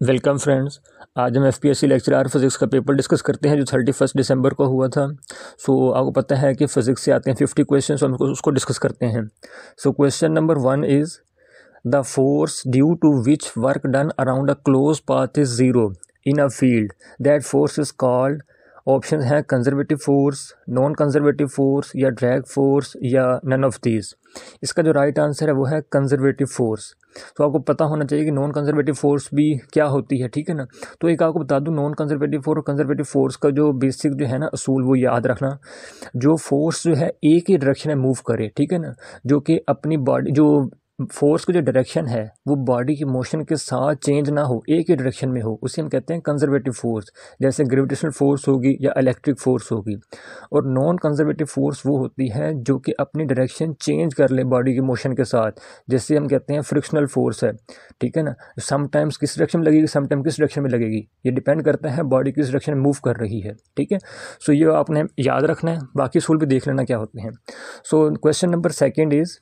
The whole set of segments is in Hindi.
Welcome friends. आज हम एफपीएससी लेक्चरर फिज़िक्स का पेपर डिस्कस करते हैं जो 31 दिसंबर को हुआ था। आपको पता है कि फ़िज़िक्स से आते हैं 50 क्वेश्चन, हम उसको डिस्कस करते हैं। Question number 1 is the force due to which work done around a closed path is zero in a field that force is called. Option है conservative force, non conservative force या ड्रैग फोर्स या नन ऑफ दीज। इसका जो राइट आंसर है वो है कंजर्वेटिव फोर्स। तो आपको पता होना चाहिए कि नॉन कंजर्वेटिव फोर्स भी क्या होती है, ठीक है ना। तो एक आपको बता दूं, नॉन कंजर्वेटिव फोर्स और कंजर्वेटिव फोर्स का जो बेसिक जो है ना असूल, वो याद रखना। जो फोर्स जो है एक ही डायरेक्शन में मूव करे, ठीक है ना, जो कि अपनी बॉडी, जो फोर्स की जो डायरेक्शन है वो बॉडी की मोशन के साथ चेंज ना हो, एक ही डायरेक्शन में हो, उसे हम कहते हैं कंजर्वेटिव फोर्स। जैसे ग्रेविटेशनल फोर्स होगी या इलेक्ट्रिक फोर्स होगी। और नॉन कंजर्वेटिव फोर्स वो होती है जो कि अपनी डायरेक्शन चेंज कर ले बॉडी की मोशन के साथ, जैसे हम कहते हैं फ्रिक्शनल फोर्स है, ठीक है ना। समटाइम्स किस डायरेक्शन में लगेगी, समटाइम किस डायरेक्शन में लगेगी, ये डिपेंड करता है बॉडी किस डायरेक्शन में मूव कर रही है, ठीक है। ये आपने याद रखना है, बाकी सूल भी देख लेना क्या होते हैं। Question number 2 is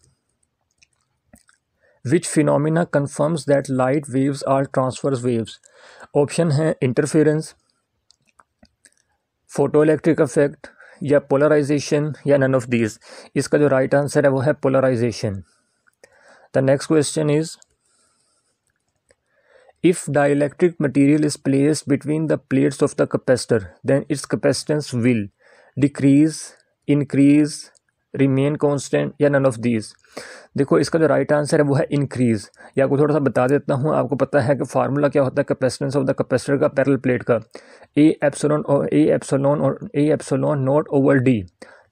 Which phenomena confirms that light waves are transverse waves? Option है इंटरफेरेंस, फोटोइलेक्ट्रिक इफेक्ट या पोलराइजेशन या नन ऑफ दीज। इसका जो राइट आंसर है वो है polarisation. The next question is if dielectric material is placed between the plates of the capacitor then its capacitance will decrease, increase, remain constant या नन ऑफ दीज। देखो इसका जो राइट आंसर है वो है इंक्रीज। या आपको थोड़ा सा बता देता हूँ, आपको पता है कि फार्मूला क्या होता है कैपेसिटेंस ऑफ द कैपेसिटर का पैरेलल प्लेट का, ए एप्सिलॉन नॉट ओवर डी।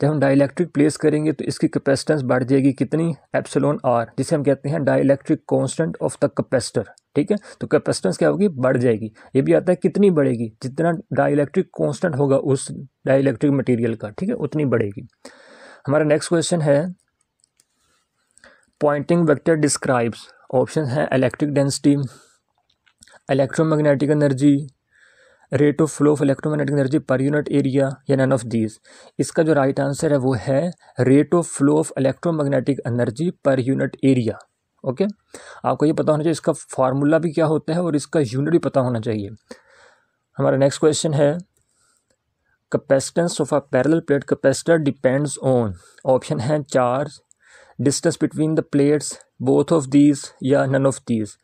जब हम डाइलेक्ट्रिक प्लेस करेंगे तो इसकी कैपेसिटेंस बढ़ जाएगी कितनी, एप्सिलॉन आर, जिसे हम कहते हैं dielectric constant of the capacitor, ठीक है। तो कैपेसिटेंस क्या होगी, बढ़ जाएगी। ये भी आता है कितनी बढ़ेगी, जितना डाइलेक्ट्रिक कांस्टेंट होगा उस डाइलेक्ट्रिक मटेरियल का, ठीक है, उतनी बढ़ेगी। हमारा नेक्स्ट क्वेश्चन है पॉइंटिंग वेक्टर डिस्क्राइब्स। ऑप्शन है electric density, electromagnetic energy, rate of flow of electromagnetic energy per unit area या नन ऑफ दीज। इसका जो राइट आंसर है वो है rate of flow of electromagnetic energy per unit area. Okay, आपको ये पता होना चाहिए इसका फार्मूला भी क्या होता है और इसका यूनिट भी पता होना चाहिए। हमारा नेक्स्ट क्वेश्चन है capacitance of a parallel plate capacitor depends on. Option है charge, distance between the plates, both of these या नन ऑफ दीज।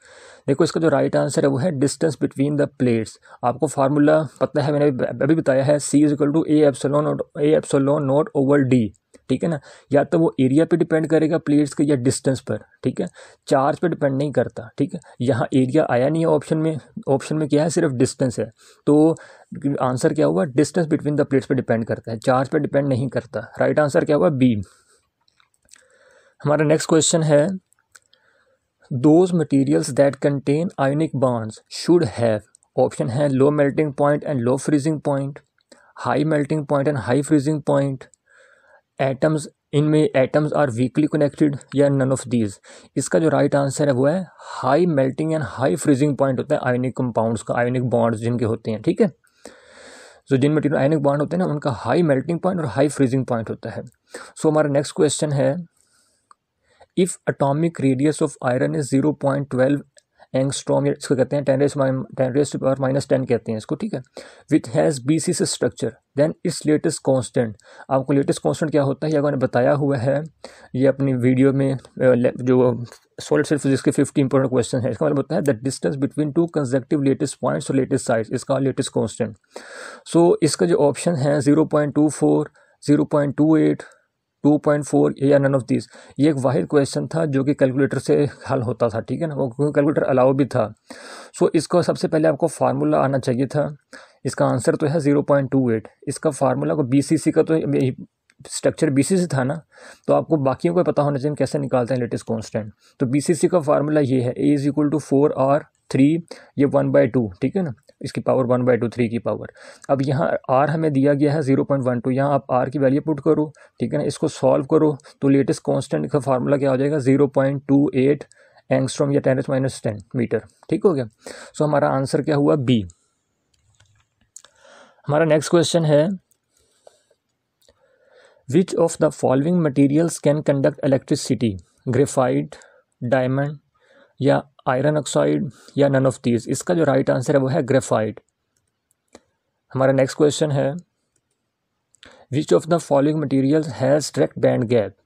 देखो इसका जो राइट आंसर है वो है डिस्टेंस बिटवीन द प्लेट्स। आपको फार्मूला पता है, मैंने अभी बताया है, C is equal to A epsilon naught over D, ठीक है ना। या तो वो एरिया पे डिपेंड करेगा प्लेट्स के या डिस्टेंस पर, ठीक है, चार्ज पे डिपेंड नहीं करता, ठीक है। यहाँ एरिया आया नहीं है ऑप्शन में, ऑप्शन में क्या है, सिर्फ डिस्टेंस है। तो आंसर क्या हुआ, डिस्टेंस बिटवीन द प्लेट्स पे डिपेंड करता है, चार्ज पे डिपेंड नहीं करता। राइट आंसर क्या हुआ, बी। हमारा नेक्स्ट क्वेश्चन है those materials that contain ionic bonds should have. Option है low melting point and low freezing point, high melting point and high freezing point, atoms, इनमें एटम्स आर वीकली कनेक्टेड या नन ऑफ दीज। इसका जो राइट आंसर है वो है high melting and high freezing point होता है आयोनिक कंपाउंड्स का, आयोनिक बॉन्ड्स जिनके होते हैं, ठीक है। जो जिन मटेरियल आयोनिक बॉन्ड होते हैं ना उनका हाई मेल्टिंग पॉइंट और हाई फ्रीजिंग पॉइंट होता है। हमारा नेक्स्ट क्वेश्चन है if atomic radius of iron is 0.12 angstrom, इसको कहते हैं 10⁻⁻10 कहते हैं इसको, ठीक है, which has BC structure then its lattice constant. आपको लेटेस्ट कांस्टेंट क्या होता है ये मैंने बताया हुआ है, ये अपनी वीडियो में जो सॉलिड स्टेट फिजिक्स के 50 इंपॉर्टेंट क्वेश्चन है। इसका मतलब होता है the distance between two consecutive latest points और लेटेस्ट साइड्स, इसका लेटेस्ट कांस्टेंट। इसका जो ऑप्शन है 0.24, 0.28, 2.4 या नन ऑफ दिस। ये एक वाहिद क्वेश्चन था जो कि कैलकुलेटर से हल होता था, ठीक है ना, वो कैलकुलेटर अलाउ भी था। इसको सबसे पहले आपको फार्मूला आना चाहिए था। इसका आंसर तो है 0.28। इसका फार्मूला को BCC का तो स्ट्रक्चर BCC था ना, तो आपको बाकियों को पता होना चाहिए कैसे निकालते हैं लेटेस्ट कांस्टेंट। तो BCC का फार्मूला ये है A is equal to 4R3, ये 1/2, ठीक है ना, इसकी पावर 1/2, 3 की पावर। अब यहाँ R हमें दिया गया है 0.12, यहाँ आप R की वैल्यू पुट करो, ठीक है ना, इसको सॉल्व करो तो लेटेस्ट कांस्टेंट का फार्मूला क्या हो जाएगा 0.28 एंगस्ट्रॉम या 10⁻10 मीटर, ठीक हो गया। हमारा आंसर क्या हुआ, बी। हमारा नेक्स्ट क्वेश्चन है which of the following materials can conduct electricity, graphite, diamond या आयरन ऑक्साइड या नन ऑफ दीज? इसका जो राइट आंसर है वो है ग्रेफाइट। हमारा नेक्स्ट क्वेश्चन है which of the following materials has direct band gap?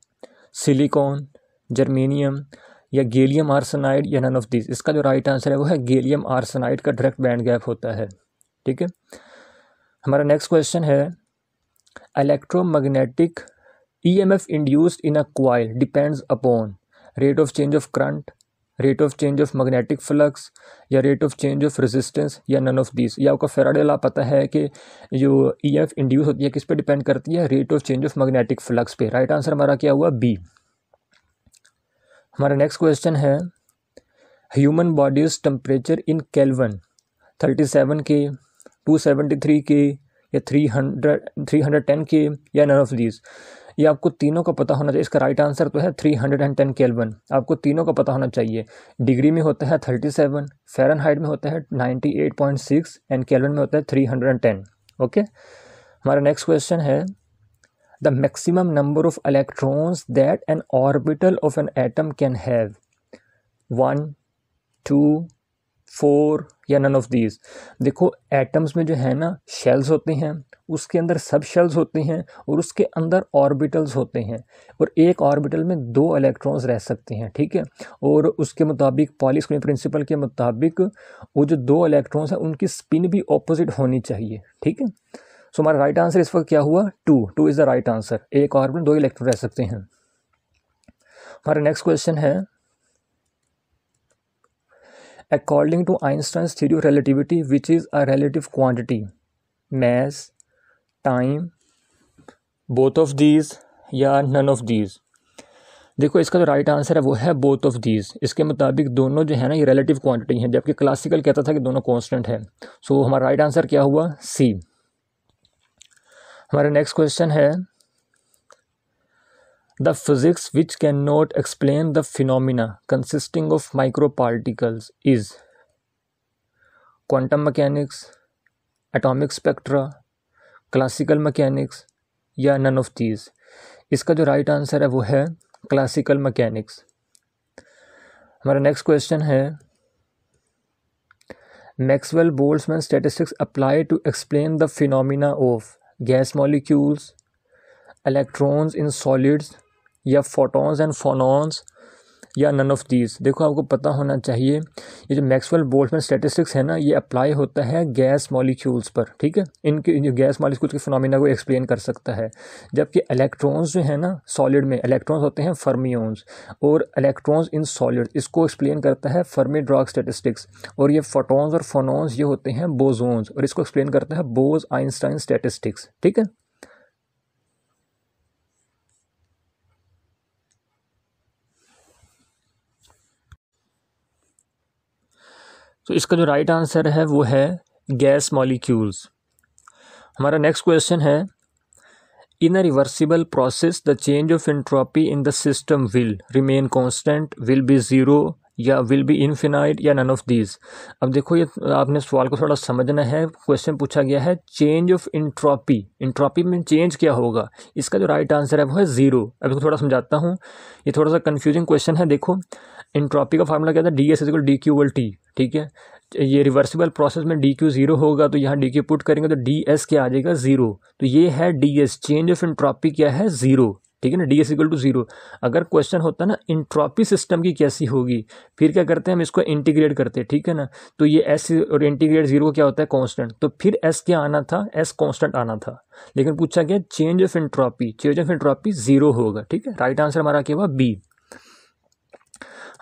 Silicon, germanium या गैलियम आर्सेनाइड या नन ऑफ दीज? इसका जो राइट आंसर है वो है गैलियम आर्सेनाइड का डायरेक्ट बैंड गैप होता है। ठीक है। हमारा नेक्स्ट क्वेश्चन है electromagnetic EMF induced in a coil depends upon rate of change of current, rate of change of magnetic flux या rate of change of resistance या none of these। ये आपको फैराडे लॉ पता है कि जो EMF इंड्यूस होती है किस पे डिपेंड करती है? Rate of change of magnetic flux पे। राइट आंसर हमारा क्या हुआ? बी। हमारा नेक्स्ट क्वेश्चन है human bodies temperature in kelvin 37 के, 273 के या 310 के या नन ऑफ दीज? ये आपको तीनों का पता होना चाहिए। इसका राइट आंसर तो है 310 केल्विन। आपको तीनों का पता होना चाहिए। डिग्री में होता है 37, फ़ारेनहाइट में होता है 98.6 एंड केल्विन में होता है 310। ओके। हमारा नेक्स्ट क्वेश्चन है the maximum number of electrons that N orbital of an atom can have? 1, 2, 4 या नन ऑफ दीज? देखो एटम्स में जो है ना शेल्स होते हैं, उसके अंदर सब शेल्स होते हैं और उसके अंदर ऑर्बिटल्स होते हैं और एक ऑर्बिटल में 2 इलेक्ट्रॉन्स रह सकते हैं। ठीक है। और उसके मुताबिक पॉली स्क्रीन प्रिंसिपल के मुताबिक वो जो 2 इलेक्ट्रॉन्स हैं उनकी स्पिन भी ऑपोजिट होनी चाहिए। ठीक है। सो हमारा राइट आंसर इस वक्त क्या हुआ? 2 इज़ द राइट आंसर। एक ऑर्बिटल 2 इलेक्ट्रॉन रह सकते हैं। हमारा नेक्स्ट क्वेश्चन है according to Einstein's theory of relativity, which is a relative quantity? Mass, time, both of these या none of these? देखो इसका जो राइट आंसर है वो है बोथ ऑफ दीज। इसके मुताबिक दोनों जो है ना ये रिलेटिव क्वांटिटी हैं, जबकि क्लासिकल कहता था कि दोनों कांस्टेंट है। सो हमारा राइट आंसर क्या हुआ? सी। हमारा नेक्स्ट क्वेश्चन है The physics which cannot explain the phenomena consisting of microparticles is quantum mechanics, atomic spectra, classical mechanics या none of these? इसका जो राइट आंसर है वो है क्लासिकल मैकेनिक्स। हमारा नेक्स्ट क्वेश्चन है Maxwell Boltzmann statistics apply to explain the phenomena of gas molecules, electrons in solids या फोटॉन्स एंड फोनॉन्स या नन ऑफ दीज? देखो आपको पता होना चाहिए ये जो मैक्सवेल बोल्ट्जमैन स्टैटिस्टिक्स है ना ये अप्लाई होता है गैस मॉलिक्यूल्स पर। ठीक है। इनके जो गैस मॉलिक्यूल्स के फिनोमिना को एक्सप्लेन कर सकता है। जबकि इलेक्ट्रॉन्स जो है ना सॉलिड में इलेक्ट्रॉन्स होते हैं फर्मियंस और इलेक्ट्रॉन्स इन सॉलिड इसको एक्सप्लेन करता है फर्मी ड्राग स्टैटिस्टिक्स। और ये फोटॉन्स और फोनॉन्स ये होते हैं बोसोन्स और इसको एक्सप्लेन करता है बोस आइंस्टाइन स्टैटिस्टिक्स। ठीक है। तो इसका जो राइट आंसर है वो है गैस मॉलिक्यूल्स। हमारा नेक्स्ट क्वेश्चन है in a reversible process the change of entropy in the system will remain constant, will be zero या विल बी इनफिनाइट या नन ऑफ दीज? अब देखो ये आपने सवाल को थोड़ा समझना है। क्वेश्चन पूछा गया है चेंज ऑफ एंट्रोपी, एंट्रोपी में चेंज क्या होगा? इसका जो राइट आंसर है वो है ज़ीरो। अब इसको थोड़ा समझाता हूँ, ये थोड़ा सा कन्फ्यूजिंग क्वेश्चन है। देखो एंट्रोपी का फार्मूला क्या था? DS=dQ/T। ठीक है। ये रिवर्सिबल प्रोसेस में DQ 0 होगा तो यहाँ DQ पुट करेंगे तो DS क्या आ जाएगा? 0। तो ये है DS, चेंज ऑफ एंट्रोपी क्या है? 0। ठीक है ना। DS=0। अगर क्वेश्चन होता ना एंट्रोपी सिस्टम की कैसी होगी, फिर क्या करते हैं हम इसको इंटीग्रेट करते हैं। ठीक है ना। तो ये S और इंटीग्रेट 0 क्या होता है? कांस्टेंट। तो फिर S क्या आना था? S कांस्टेंट आना था। लेकिन पूछा गया change of entropy, change of entropy 0 होगा। ठीक है। राइट आंसर हमारा क्या हुआ? बी।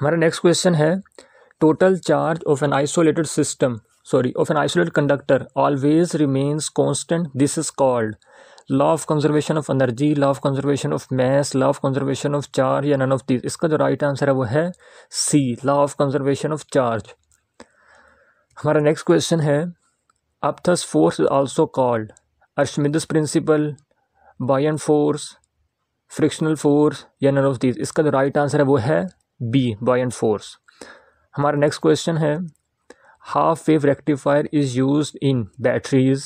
हमारा नेक्स्ट क्वेश्चन है total charge of an isolated system of an isolated conductor always remains constant. This is called law of conservation of energy, law of conservation of mass, law of conservation of charge या none of these? इसका जो राइट आंसर है वो है C, law of conservation of charge। हमारा नेक्स्ट क्वेश्चन है upthrust force is also called Archimedes principle, buoyant force, frictional force या नन ऑफ दीज? इसका जो राइट आंसर है वो है बी, बायन फोर्स। हमारा नेक्स्ट क्वेश्चन है half wave rectifier is used in batteries,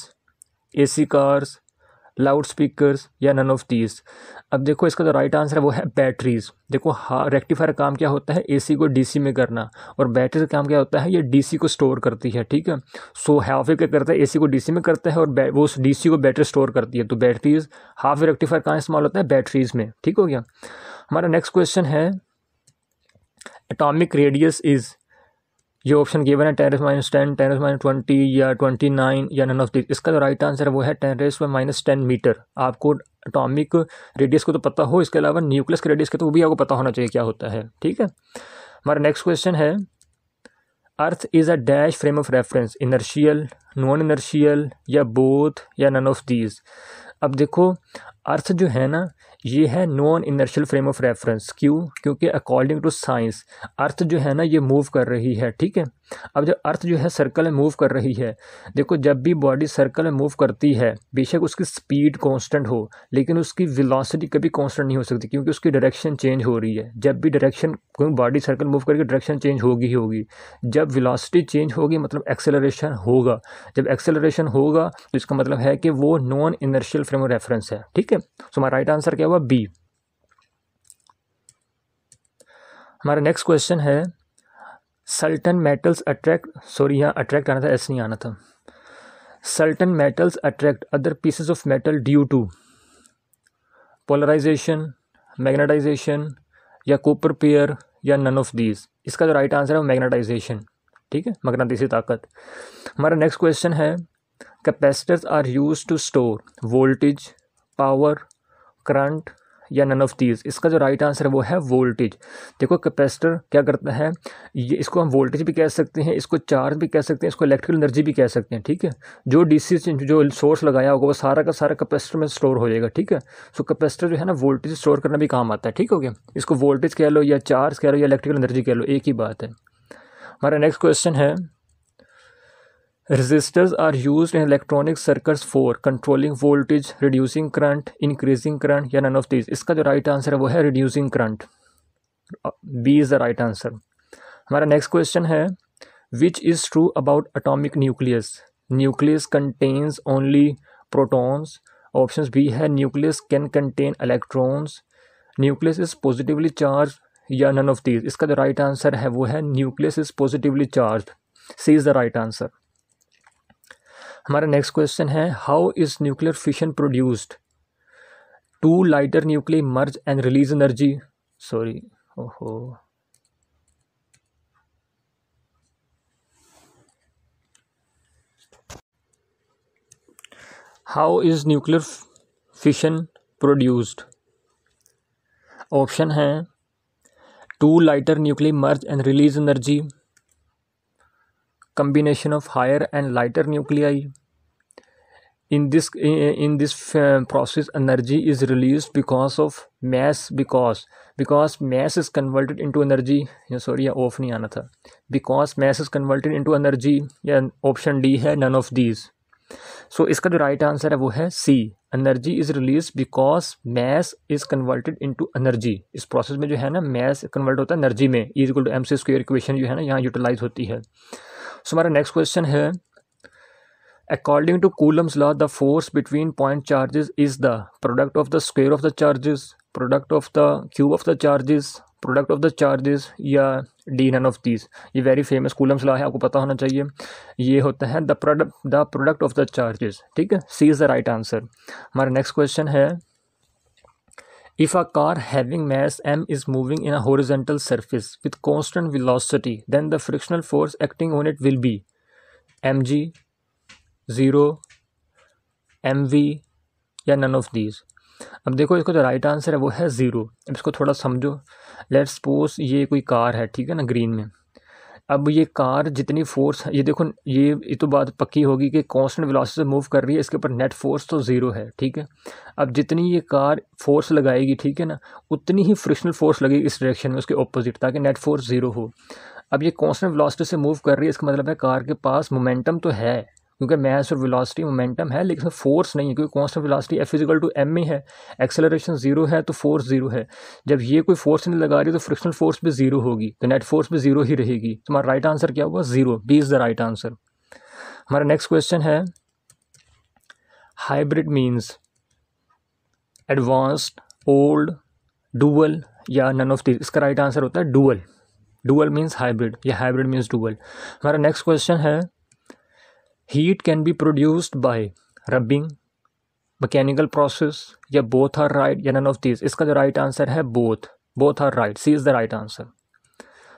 AC cars, loud speakers या नन ऑफ दीज। अब देखो इसका जो राइट आंसर है वो है बैटरीज। देखो रेक्टिफायर काम क्या होता है, एसी को डीसी में करना, और बैटरी का काम क्या होता है, ये डीसी को स्टोर करती है, ठीक है। सो हाफ वेव क्या करता है, एसी को डीसी में करता है और वो उस डीसी को बैटरी स्टोर करती है। तो बैटरीज, हाफ वेव रेक्टिफायर कहाँ इस्तेमाल होता है, बैटरीज में, ठीक हो गया। हमारा नेक्स्ट क्वेश्चन है एटॉमिक रेडियस इज, ये ऑप्शन गिवन है 10⁻10, 10⁻20 या 29 या नन ऑफ दिस। इसका जो राइट आंसर है वो है 10⁻10 मीटर। आपको एटॉमिक रेडियस को तो पता हो, इसके अलावा न्यूक्लियस के रेडियस के तो वो भी आपको पता होना चाहिए क्या होता है, ठीक है। हमारा नेक्स्ट क्वेश्चन है earth is a dash frame of reference, inertial, non inertial या बोथ या नन ऑफ दीज। अब देखो अर्थ जो है ना ये है non inertial frame of reference. क्यों? क्योंकि अकॉर्डिंग टू साइंस अर्थ जो है ना ये मूव कर रही है, ठीक है। अब जब अर्थ जो है सर्कल में मूव कर रही है, देखो जब भी बॉडी सर्कल में मूव करती है बेशक उसकी स्पीड कांस्टेंट हो लेकिन उसकी वेलोसिटी कभी कांस्टेंट नहीं हो सकती, क्योंकि उसकी डायरेक्शन चेंज हो रही है। जब भी डायरेक्शन, कोई बॉडी सर्कल मूव करके डायरेक्शन चेंज होगी ही होगी। जब वेलोसिटी चेंज होगी मतलब एक्सेलरेशन होगा। जब एक्सेलरेशन होगा तो इसका मतलब है कि वो non inertial frame of reference है, ठीक है। सो हमारा राइट आंसर क्या हुआ, बी। हमारा नेक्स्ट क्वेश्चन है सर्टेन मेटल्स अट्रैक्ट, सॉरी यहाँ अट्रैक्ट आना था, एस नहीं आना था। Certain metals attract other pieces of metal due to polarisation, magnetisation या कॉपर पेयर या नन ऑफ दीज। इसका जो राइट आंसर है वो मैग्नेटाइजेशन, ठीक है, मकनातीसी ताकत। हमारा नेक्स्ट क्वेश्चन है capacitors are used to store voltage, power, current या नन ऑफ दीज। इसका जो राइट आंसर है वो है वोल्टेज। देखो कैपेसिटर क्या करता है, ये इसको हम वोल्टेज भी कह सकते हैं, इसको चार्ज भी कह सकते हैं, इसको इलेक्ट्रिकल एनर्जी भी कह सकते हैं, ठीक है। जो डीसी जो सोर्स लगाया होगा वो सारा का सारा कैपेसिटर में स्टोर हो जाएगा, ठीक है। सो कैपेसिटर जो है ना वोल्टेज स्टोर करना भी काम आता है, ठीक हो गया। इसको वोल्टेज कह लो या चार्ज कह लो या इलेक्ट्रिकल एनर्जी कह लो, एक ही बात है। हमारा नेक्स्ट क्वेश्चन है resistors are used in electronic circuits for controlling voltage, reducing current, increasing current या none of these। इसका जो राइट आंसर है वो है reducing current, B is the right answer। हमारा नेक्स्ट क्वेश्चन है which is true about atomic nucleus, nucleus contains only protons। Option B है nucleus can contain electrons, nucleus is positively charged या none of these। इसका जो राइट आंसर है वो है nucleus is positively charged, C is the right answer। हमारा नेक्स्ट क्वेश्चन है how is nuclear fission produced, two lighter nuclear merge and release energy, sorry ओहो how is nuclear fission produced. Option है two lighter nuclear merge and release energy, combination of higher and lighter nuclei। In this process energy is released because of mass, because mass is converted into energy, sorry या off नहीं आना था, because mass is converted into energy या ऑप्शन डी है none of these। सो इसका जो राइट आंसर है वो है C, energy is release because mass is converted into energy. इस प्रोसेस में जो है ना मैस कन्वर्ट होता है एनर्जी में, E = mc² इक्वेशन जो है ना यहाँ यूटिलाइज होती है। सो हमारा नेक्स्ट क्वेश्चन है according to Coulomb's law the force between point charges is the product of the square of the charges, product of the cube of the charges, product of the charges या डी नन ऑफ दीज। ये वेरी फेमस कूलम्स लॉ है, आपको पता होना चाहिए। ये होता है the product of the charges, ठीक है, C is the right answer. हमारा नेक्स्ट क्वेश्चन है if a car having mass m is moving in a horizontal surface with constant velocity then the frictional force acting on it will be mg, 0, mv या none of these। अब देखो इसको जो राइट आंसर है वो है 0। अब इसको थोड़ा समझो, लेट्स सपोज ये कोई कार है, ठीक है ना, ग्रीन में। अब ये कार जितनी फोर्स, ये देखो ये तो बात पक्की होगी कि कांस्टेंट वेलोसिटी से मूव कर रही है, इसके ऊपर नेट फोर्स तो 0 है, ठीक है। अब जितनी ये कार फोर्स लगाएगी, ठीक है ना, उतनी ही फ्रिक्शनल फोर्स लगेगी इस डायरेक्शन में उसके ऑपोजिट, ताकि नेट फोर्स 0 हो। अब ये कांस्टेंट वेलोसिटी से मूव कर रही है, इसका मतलब है कार के पास मोमेंटम तो है, क्योंकि मैस और वेलोसिटी मोमेंटम है, लेकिन फोर्स नहीं है, क्योंकि कांस्टेंट वेलोसिटी F = m में है, एक्सेलरेशन 0 है तो फोर्स 0 है। जब ये कोई फोर्स नहीं लगा रही तो फ्रिक्शनल फोर्स भी 0 होगी, तो नेट फोर्स भी 0 ही रहेगी। तो हमारा राइट आंसर क्या होगा, 0, B is the right answer. हमारा नेक्स्ट क्वेश्चन है hybrid means advanced, old, dual या नन ऑफ दिस? इसका राइट आंसर होता है डुअल। डुअल मीन्स हाइब्रिड या हाइब्रिड मीन्स डुअल। हमारा नेक्स्ट क्वेश्चन है heat can be produced by rubbing, mechanical process या बोथ आर राइट या नन ऑफ दिस? इसका जो राइट आंसर है both are right, C is the right answer.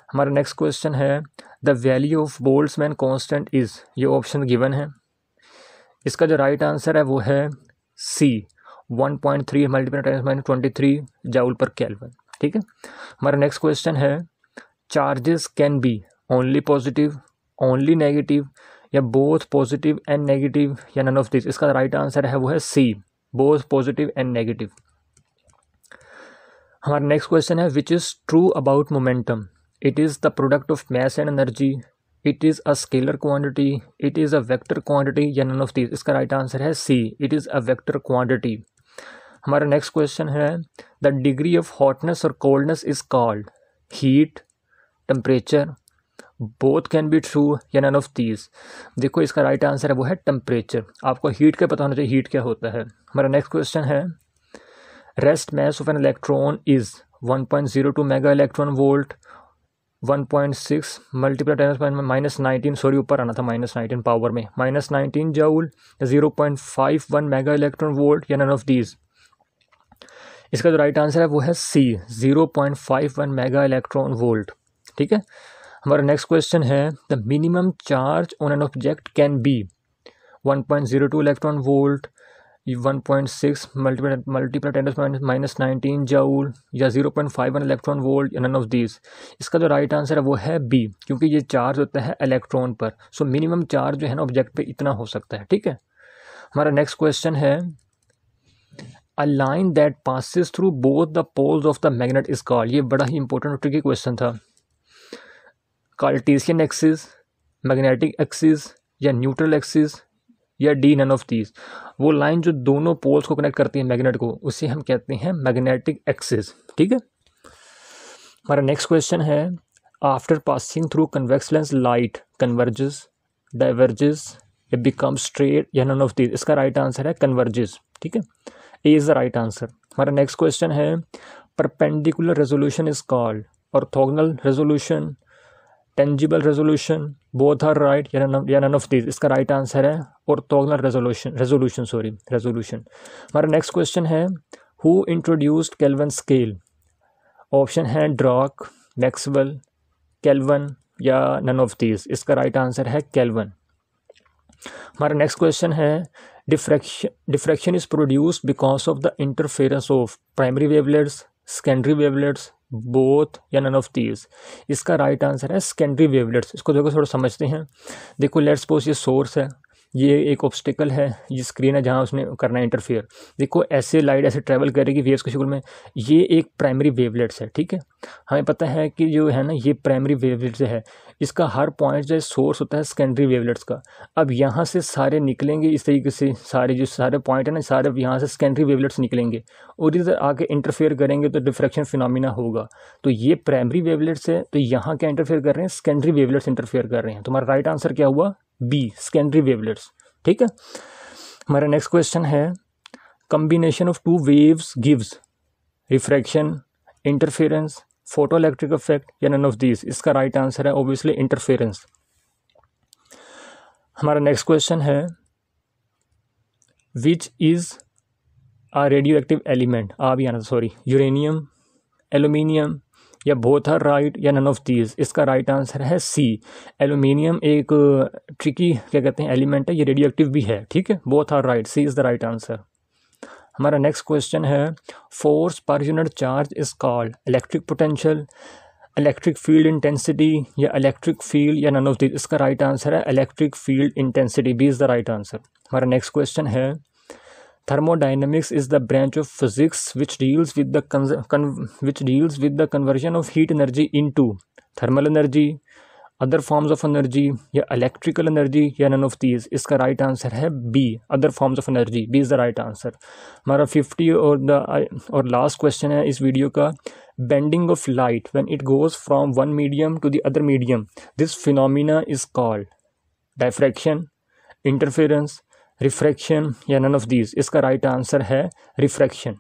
हमारा नेक्स्ट क्वेश्चन है the value of Boltzmann constant is, ये ऑप्शन गिवन है। इसका जो राइट आंसर है वो है सी, 1.3 × 10⁻23 जूल पर केल्विन। ठीक है। हमारा नेक्स्ट क्वेश्चन है charges can be only positive, only negative या बोथ पॉजिटिव एंड नेगेटिव या नन ऑफ दिस? इसका राइट आंसर है वो है सी, बोथ पॉजिटिव एंड नेगेटिव। हमारा नेक्स्ट क्वेश्चन है which is true about momentum? It is the product of mass and energy, it is a scalar quantity, it is a vector quantity या नन ऑफ दिस? इसका राइट आंसर है सी, it is a vector quantity. हमारा नेक्स्ट क्वेश्चन है द डिग्री ऑफ हॉटनेस और coldness is called heat, temperature, both can be true या नन ऑफ दीज? देखो इसका राइट आंसर है वो है टेम्परेचर। आपको हीट का पता होना चाहिए हीट क्या होता है। हमारा नेक्स्ट क्वेश्चन है rest mass of an electron is 1.02 mega electron volt, 1.6 × 10⁻⁻19, sorry ऊपर आना था -19 पावर में, -19 जूल, 0.51 मेगा इलेक्ट्रॉन वोल्ट या नन ऑफ दीज? इसका जो राइट आंसर है वो है सी, 0.51 मेगा इलेक्ट्रॉन वोल्ट। ठीक है। हमारा नेक्स्ट क्वेश्चन है the minimum charge on an object can be 1.02 electron volt, 1.6 × 10⁻⁻19 joule या 0.51 इलेक्ट्रॉन वोल्ट या नन ऑफ दीज? इसका जो राइट आंसर है वो है बी, क्योंकि ये चार्ज होता है इलेक्ट्रॉन पर। सो मिनिमम चार्ज जो है ना ऑब्जेक्ट पे इतना हो सकता है। ठीक है। हमारा नेक्स्ट क्वेश्चन है a line that passes through both the poles of the magnet is called, ये बड़ा ही इंपॉर्टेंट ट्रिकी क्वेश्चन था। कार्टेशियन एक्सिस, मैग्नेटिक एक्सिस या न्यूट्रल एक्सिस या डी नन ऑफ दीज? वो लाइन जो दोनों पोल्स को कनेक्ट करती है मैग्नेट को, उसे हम कहते हैं मैग्नेटिक एक्सिस। ठीक है। हमारा नेक्स्ट क्वेश्चन है after passing through convex lens light converges, diverges या बिकम स्ट्रेट या नन ऑफ दीज? इसका राइट आंसर है कन्वर्जेस। ठीक है, A is the right answer. हमारा नेक्स्ट क्वेश्चन है perpendicular resolution is called orthogonal resolution, tangible resolution, both are right या नन ऑफ दीज? इसका राइट आंसर है ऑर्थोगोनल रेजोल्यूशन। हमारा नेक्स्ट क्वेश्चन है who introduced Kelvin scale? Option है ड्राक, मैक्सवेल, केल्विन या नन ऑफ दीज? इसका राइट आंसर है केल्विन। हमारा नेक्स्ट क्वेश्चन है diffraction is produced because of the interference of primary wavelets, secondary wavelets, both या नन ऑफ दीज? इसका राइट आंसर है सेकेंडरी वेवलेट्स। इसको देखो थोड़ा समझते हैं। देखो लेट्स सपोज ये सोर्स है, ये एक ऑब्स्टिकल है, ये स्क्रीन है जहाँ उसने करना है इंटरफेयर। देखो ऐसे लाइट ऐसे ट्रैवल करेगी वेव्स के शुरू में, ये एक प्राइमरी वेवलेट्स है। ठीक है, हमें पता है कि जो है ना ये प्राइमरी वेवलेट्स है, इसका हर पॉइंट जो सोर्स होता है सेकेंडरी वेवलेट्स का। अब यहाँ से सारे निकलेंगे इस तरीके से, सारे जो सारे पॉइंट है ना सारे यहाँ से सेकेंडरी वेवलेट्स निकलेंगे और इधर आके इंटरफेयर करेंगे तो डिफ्रैक्शन फिनोमिना होगा। तो ये प्राइमरी वेवलेट्स है, तो यहाँ क्या इंटरफेयर कर रहे हैं? सेकेंडरी वेवलेट्स इंटरफेयर कर रहे हैं। तुम्हारा राइट आंसर क्या हुआ? B, secondary wavelets. ठीक है। हमारा नेक्स्ट क्वेश्चन है combination of two waves gives refraction, interference, photoelectric effect या नन ऑफ दीज? इसका राइट आंसर है ऑब्वियसली इंटरफेरेंस। हमारा नेक्स्ट क्वेश्चन है which is a radioactive element? भी आना सॉरी, यूरेनियम, एल्यूमिनियम या बोथ आर राइट या नन ऑफ दीज? इसका राइट आंसर है सी, एल्यूमिनियम एक ट्रिकी क्या कहते हैं एलिमेंट है, ये रेडियो एक्टिव भी है। ठीक है, both are right, C is the right answer. हमारा नेक्स्ट क्वेश्चन है force per unit charge is called electric potential, electric field intensity या इलेक्ट्रिक फील्ड या नन ऑफ दीज? इसका राइट आंसर है electric field intensity, B is the right answer. हमारा नेक्स्ट क्वेश्चन है thermodynamics is the branch of physics which deals with the conversion of heat energy into thermal energy, other forms of energy या electrical energy या none of these? इसका right answer है B, other forms of energy, B is the right answer। हमारा 50 और last question है इस वीडियो का bending of light when it goes from one medium to the other medium, this phenomena is called diffraction, interference, refraction या नन ऑफ दीज? इसका राइट आंसर है रिफ्रैक्शन।